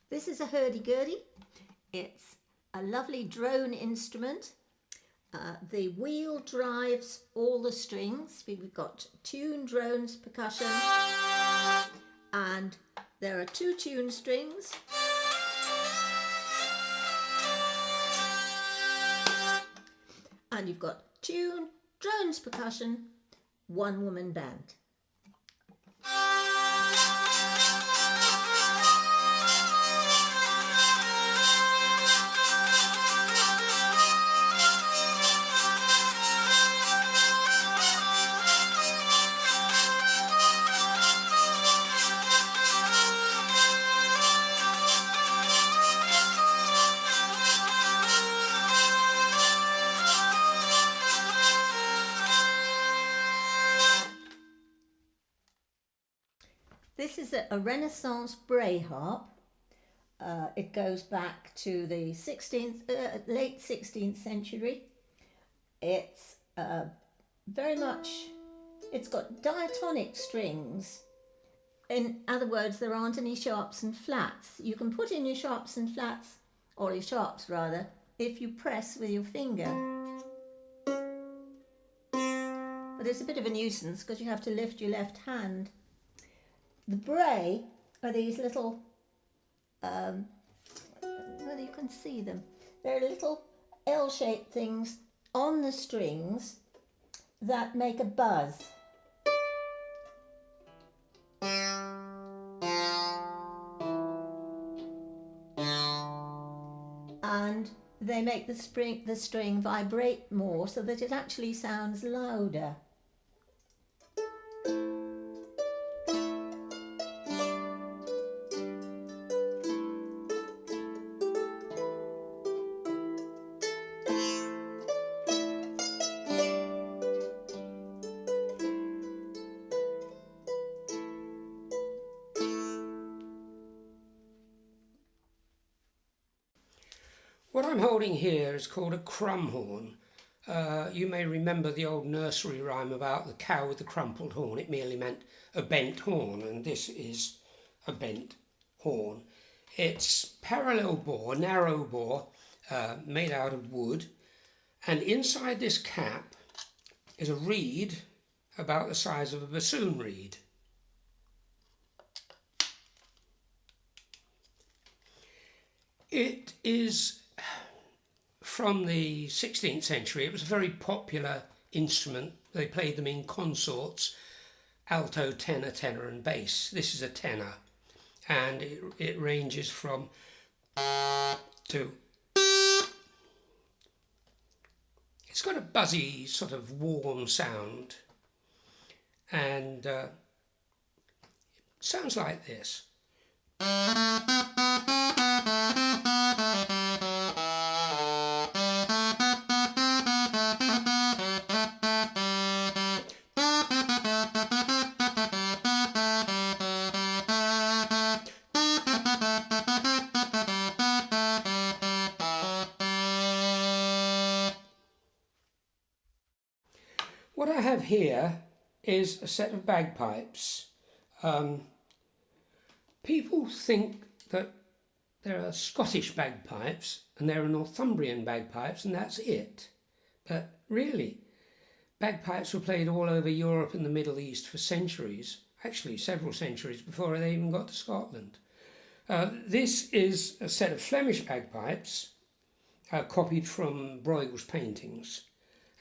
This is a hurdy-gurdy. It's a lovely drone instrument. The wheel drives all the strings. We've got tune, drones, percussion, and there are 2 tune strings. And you've got tune, drones, percussion, 1-woman band. This is a Renaissance bray harp. It goes back to the late 16th century. It's it's got diatonic strings. In other words, there aren't any sharps and flats. You can put in your sharps and flats, or your sharps rather, if you press with your finger. But it's a bit of a nuisance because you have to lift your left hand. The bray are these little, whether you can see them, they're little L-shaped things on the strings that make a buzz. And they make the string vibrate more so that it actually sounds louder. What I'm holding here is called a crumhorn. You may remember the old nursery rhyme about the cow with the crumpled horn. It merely meant a bent horn, and this is a bent horn. It's parallel bore, narrow bore, made out of wood, and inside this cap is a reed about the size of a bassoon reed. It is from the 16th century. It was a very popular instrument. They played them in consorts, alto, tenor and bass. This is a tenor, and it ranges from to. It's got a buzzy sort of warm sound, and it sounds like this. What I have here is a set of bagpipes. People think that there are Scottish bagpipes and there are Northumbrian bagpipes, and that's it. But really, bagpipes were played all over Europe and the Middle East for centuries, actually several centuries before they even got to Scotland. This is a set of Flemish bagpipes copied from Bruegel's paintings.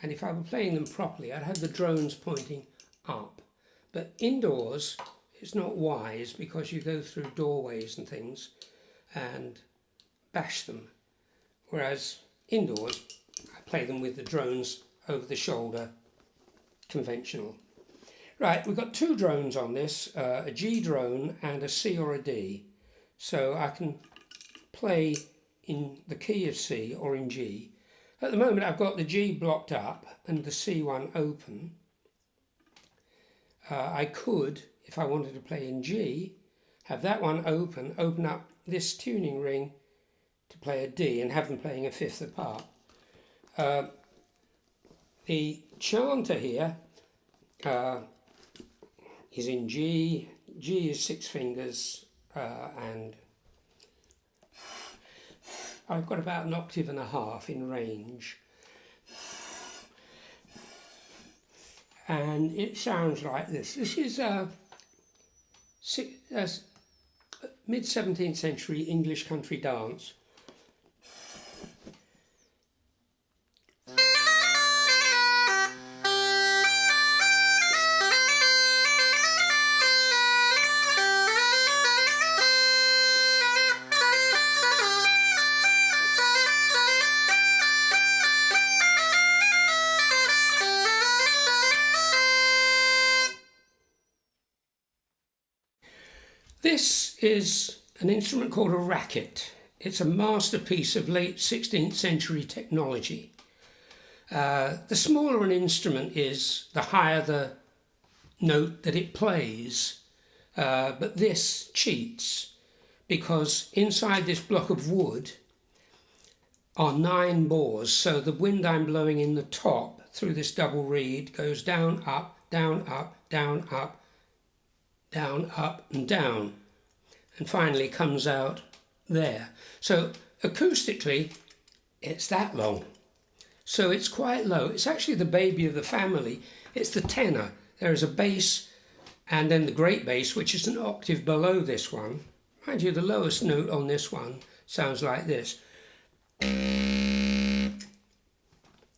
And if I were playing them properly, I'd have the drones pointing up. But indoors, it's not wise because you go through doorways and things and bash them. Whereas indoors, I play them with the drones over the shoulder, conventional. Right, we've got 2 drones on this, a G drone and a C or a D. So I can play in the key of C or in G. At the moment I've got the G blocked up and the C one open. I could, if I wanted to play in G, have that one open up this tuning ring to play a D and have them playing a fifth apart. The chanter here is in G. G is 6 fingers and I've got about an octave and a half in range. And it sounds like this. This is a mid-17th century English country dance. This is an instrument called a racket. It's a masterpiece of late 16th century technology. The smaller an instrument is, the higher the note that it plays. But this cheats, because inside this block of wood are 9 bores. So the wind I'm blowing in the top through this double reed goes down, up, down, up, down, up, down, up and down, and finally comes out there. So acoustically it's that long, so it's quite low. It's actually the baby of the family. It's the tenor. There is a bass and then the great bass, which is an octave below this one. Mind you, the lowest note on this one sounds like this.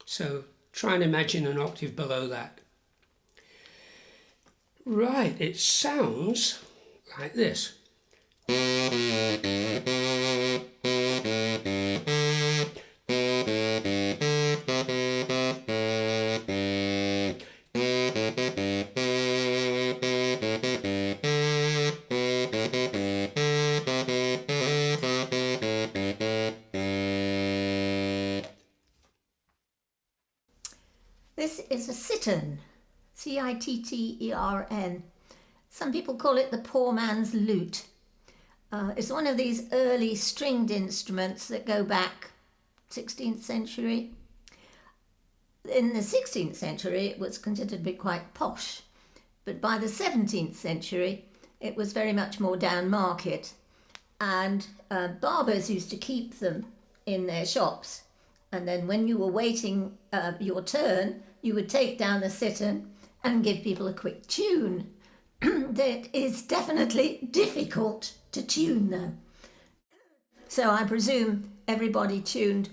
So try and imagine an octave below that. Right, it sounds like this. This is a sitin, C-I-T-T-E-R-N. Some people call it the poor man's lute. It's one of these early stringed instruments that go back 16th century. In the 16th century it was considered to be quite posh, but by the 17th century it was very much more down market, and barbers used to keep them in their shops, and then when you were waiting your turn, you would take down the sitin and give people a quick tune. That is definitely difficult to tune though. So I presume everybody tuned,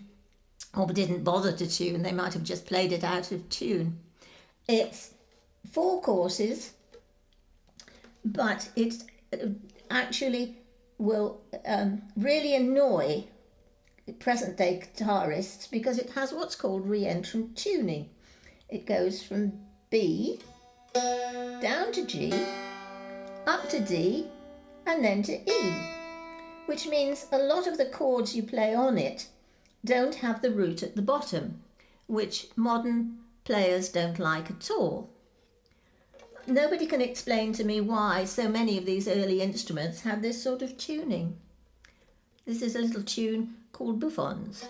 or didn't bother to tune. They might have just played it out of tune. It's 4 courses, but it actually will really annoy present-day guitarists because it has what's called re-entrant tuning. It goes from B down to G, up to D, and then to E, which means a lot of the chords you play on it don't have the root at the bottom, which modern players don't like at all. Nobody can explain to me why so many of these early instruments had this sort of tuning. This is a little tune called Bouffons.